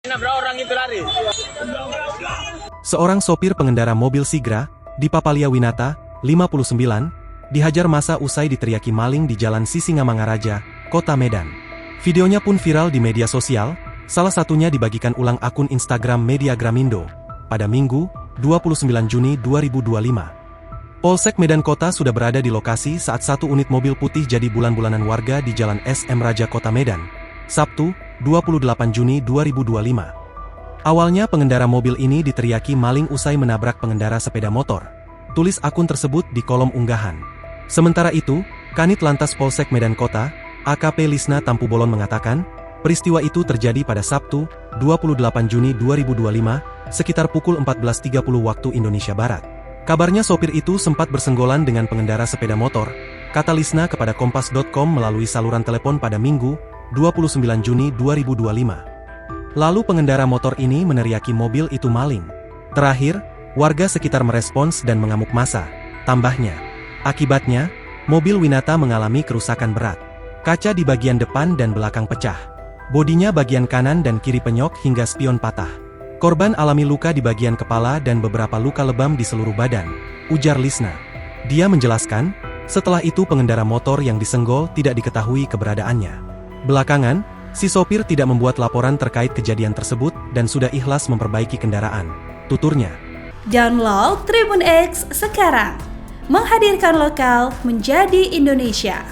Nabrak orang itu lari. Seorang sopir pengendara mobil Sigra di Papalia Winata, 59, dihajar massa usai diteriaki maling di Jalan Sisingamangaraja, Kota Medan. Videonya pun viral di media sosial, salah satunya dibagikan ulang akun Instagram Media Gramindo pada Minggu, 29 Juni 2025. Polsek Medan Kota sudah berada di lokasi saat satu unit mobil putih jadi bulan-bulanan warga di Jalan SM Raja Kota Medan, Sabtu, 28 Juni 2025. Awalnya pengendara mobil ini diteriaki maling usai menabrak pengendara sepeda motor. Tulis akun tersebut di kolom unggahan. Sementara itu, Kanit Lantas Polsek Medan Kota, AKP Lisna Tampubolon mengatakan, peristiwa itu terjadi pada Sabtu, 28 Juni 2025, sekitar pukul 14.30 waktu Indonesia Barat. Kabarnya sopir itu sempat bersenggolan dengan pengendara sepeda motor, kata Lisna kepada Kompas.com melalui saluran telepon pada Minggu, 29 Juni 2025. Lalu pengendara motor ini meneriaki mobil itu maling. Terakhir, warga sekitar merespons dan mengamuk massa. Tambahnya, akibatnya, mobil Winata mengalami kerusakan berat. Kaca di bagian depan dan belakang pecah. Bodinya bagian kanan dan kiri penyok hingga spion patah. Korban alami luka di bagian kepala dan beberapa luka lebam di seluruh badan, ujar Lisna. Dia menjelaskan, setelah itu pengendara motor yang disenggol tidak diketahui keberadaannya. Belakangan, si sopir tidak membuat laporan terkait kejadian tersebut dan sudah ikhlas memperbaiki kendaraan, tuturnya. Download Tribun X sekarang, menghadirkan lokal menjadi Indonesia.